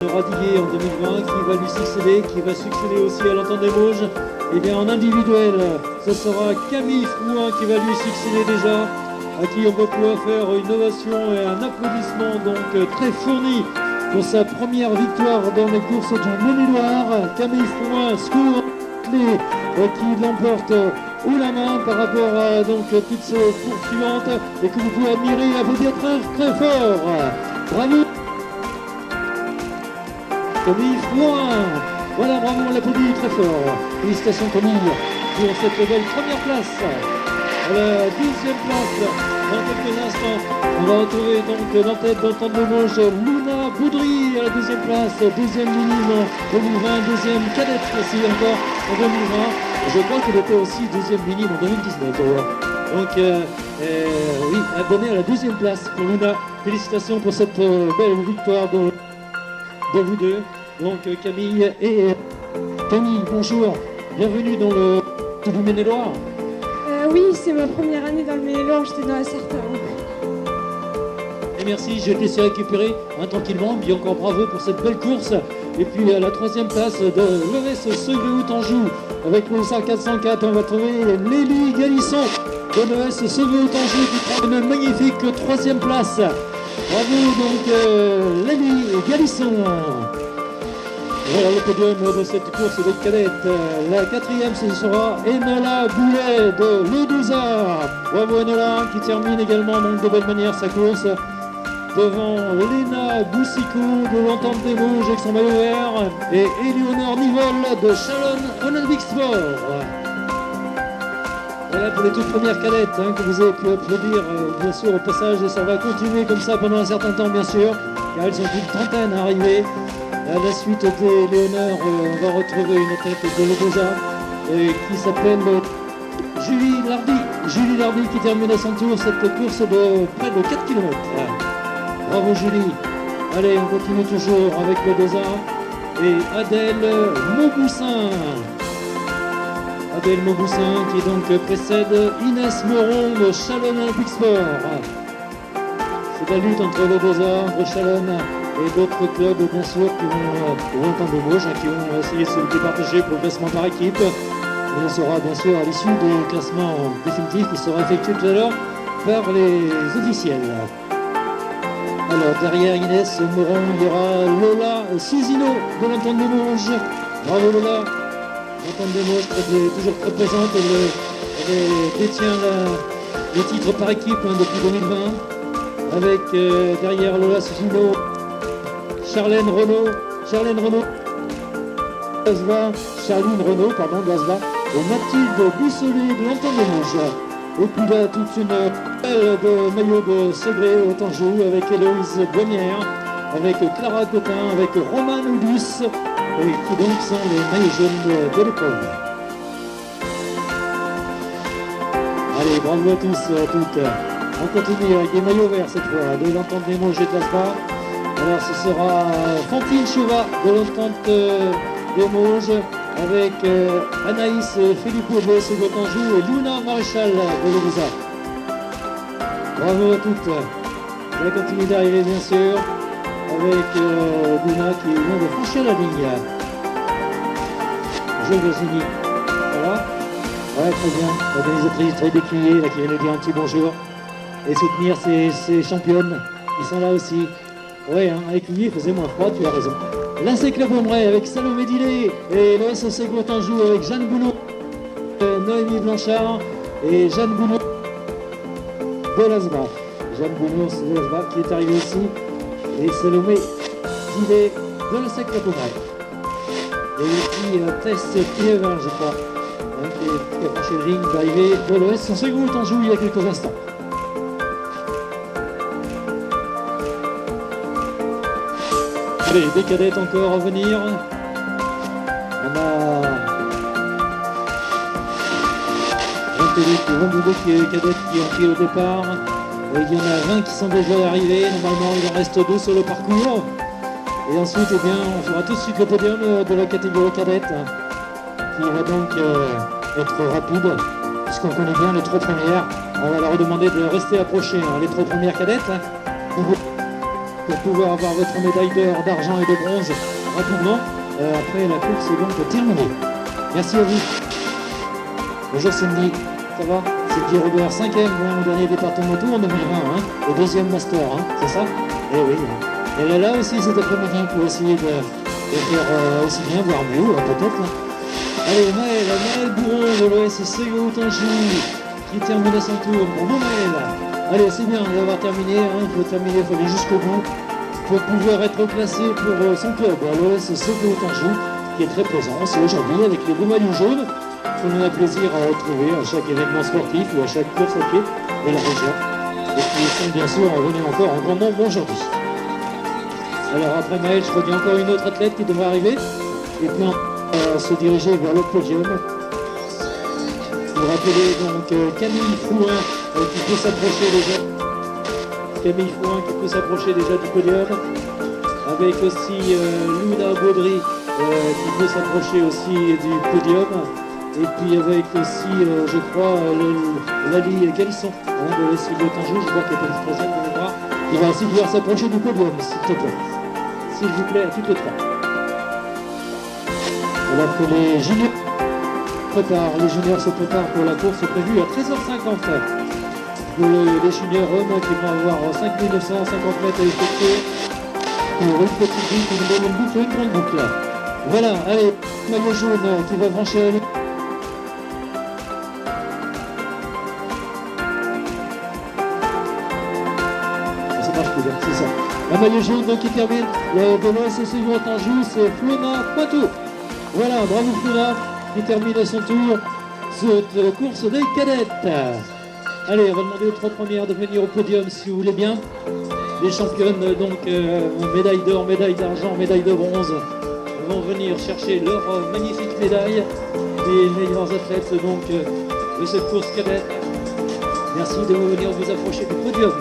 Radiguet en 2020 qui va lui succéder, aussi à l'Entente des Vosges. Et bien en individuel, ce sera Camille Frouin qui va lui succéder déjà, à qui on va pouvoir faire une ovation et un applaudissement donc très fourni pour sa première victoire dans les courses du Maine-et-Loire. Camille Frouin, score qui l'emporte haut la main par rapport à donc toutes ces courses suivantes et que vous pouvez admirer et applaudir très très fort. Bravo Camille Frouin. Voilà, bravo, on l'applaudit très fort. Félicitations Camille pour cette belle première place. À la 12e place, dans quelques instants, on va retrouver donc dans tête d'Entente des Vosges Luna Boudry à la 2e place, 2e minime en 2020, 2e cadette aussi encore en 2020. Je crois qu'elle était aussi 2e minime en 2019. Donc oui, abonné à la 2e place pour Luna. Félicitations pour cette belle victoire de vous deux. Donc Camille et Camille, bonjour, bienvenue dans le du Maine-et-Loire. Oui, c'est ma première année dans le Maine-et-Loire, j'étais dans la Sarthe. Et merci, j'ai laissé récupérer tranquillement, bien encore bravo pour cette belle course. Et puis à la 3e place de l'ES Seveux-Anjou, avec le 404, on va trouver Lélie Galisson de l'ES Seveux-Anjou qui prend une magnifique 3e place. Bravo donc Lélie Galisson. Voilà le podium de cette course de cadette. La 4e, ce sera Enola Boulet de l'Odouza. Bravo Enola qui termine également donc de belle manière sa course devant Léna Boussicot de l'Entente des Vosges avec son maillot vert et Éléonore Nivol de Chalon Olympic Sport. Voilà pour les toutes premières cadettes que vous avez pu applaudir bien sûr au passage, et ça va continuer comme ça pendant un certain temps bien sûr, car elles sont une trentaine à arriver. À la suite des Léoneurs, on va retrouver une tête de l'Odouza qui s'appelle Julie Lardy. Julie Lardy qui termine à son tour cette course de près de 4 km. Bravo Julie. Allez, on continue toujours avec l'Odouza et Adèle Mauboussin. Adèle Mauboussin qui donc précède Inès Moron de Chalon Olympic Sport. C'est la lutte entre l'Odouza, entre Chalon et d'autres clubs bien sûr qui vont L'Entente des Vosges, qui vont essayer de se départager pour le classement par équipe. Et on saura bien sûr à l'issue du classement définitif qui sera effectué tout à l'heure par les officiels. Alors derrière Inès Moron, il y aura Lola Souzino de l'Entente des Vosges. Bravo Lola. L'Entente des Vosges est toujours très présente. Elle détient les titres par équipe depuis 2020. Avec derrière Lola Souzino, Charline Renaud, Charline Renaud d'Asva, et Mathilde Bussolé de l'Entente des Vosges. Et puis là, toute une belle de maillot de Segré au Anjou avec Héloïse Boignière, avec Clara Cotin, avec Roman Oudus, et qui donc sont les maillots jaunes de l'école. Allez, bravo à tous et à toutes. On continue avec des maillots verts cette fois, de l'Entente des Vosges et de l'Asva. Alors ce sera Fantine Chauvat de l'Entente des Vosges avec Anaïs Philippot de Seveux-Anjou et Luna Maréchal de l'Odouza. Bravo à toutes. On va continuer d'arriver bien sûr avec Luna qui vient de franchir la ligne. Bonjour Virginie. Voilà. Ouais, très bien. L'organisatrice très décriée là, qui vient nous dire un petit bonjour et soutenir ces championnes qui sont là aussi. Ouais, avec lui, il faisait moins froid, tu as raison. L'AC Club Aumbray avec Salomé Dillet et l'OSC Anjou avec Jeanne Boulot, Noémie Blanchard et Jeanne Boulot de l'Asva. Jeanne Boulot de l'Asva qui est arrivée aussi. Et Salomé Dillet de l'AC Club Aumbray. Et aussi Tess Pievin, je crois, qui a franchi le ring d'arrivée de l'OSC Anjou il y a quelques instants. Allez, des cadettes encore à venir. On a 22 cadettes qui ont pris au départ. Et il y en a 20 qui sont déjà arrivés. Normalement, il en reste 2 sur le parcours. Et ensuite, eh bien, on fera tout de suite le podium de la catégorie cadette, qui va donc être rapide, puisqu'on connaît bien les 3 premières. On va leur demander de rester approchés, les 3 premières cadettes. pour pouvoir avoir votre médaille d'or, d'argent et de bronze rapidement. Après la course est donc terminée. Merci à vous. Bonjour Cindy, ça va? C'est Guy Robert, 5e, au dernier département tour en 2020, hein, au 2e master, hein, c'est ça? Eh oui. Elle est là aussi cet après-midi pour essayer de faire aussi bien, voire mieux, peut-être. Allez, Maël Bourron de l'OSC Haut-Anjou qui termine son tour. Bonjour Maël. Allez, c'est bien d'avoir terminé, hein, il faut terminer, il faut aller jusqu'au bout pour pouvoir être classé pour son club, l'OSC Haut-Anjou, qui est très présent. C'est aujourd'hui avec les beaux maillots jaunes qu'on a plaisir à retrouver à chaque événement sportif ou à chaque course à pied de la région. Et qui sont bien sûr revenus encore en grand nombre aujourd'hui. Alors après Maël, je crois qu'il y a encore une autre athlète qui devrait arriver. Et puis on va se diriger vers le podium. Pour rappeler donc Camille Fouin qui peut s'approcher déjà. Camille Fouin qui peut s'approcher déjà du podium. Avec aussi Luna Baudry qui peut s'approcher aussi du podium. Et puis avec aussi, je crois, Lali Galisson de l'ESC Haut-Anjou, je crois qu'elle est une troisième de mémoire. Il va aussi pouvoir s'approcher du podium, s'il te plaît. S'il vous plaît, à toutes les trois. Alors que les juniors se préparent pour la course prévue à 13h50. Pour les juniors hommes qui vont avoir 5950 mètres à effectuer pour une petite boucle, une moyenne boucle et une grande boucle. Voilà, allez, maillot jaune qui va franchir la ligne. C'est ça. La maillot jaune donc qui termine de l'OSC Haut-Anjou, c'est Flona Poitou. Voilà, bravo Flona qui termine son tour, cette course des cadettes. Allez, on va demander aux trois premières de venir au podium si vous voulez bien. Les championnes donc médaille d'or, médaille d'argent, médaille de bronze vont venir chercher leur magnifique médaille. Les meilleurs athlètes donc de cette course cadette. Merci de venir vous approcher du podium.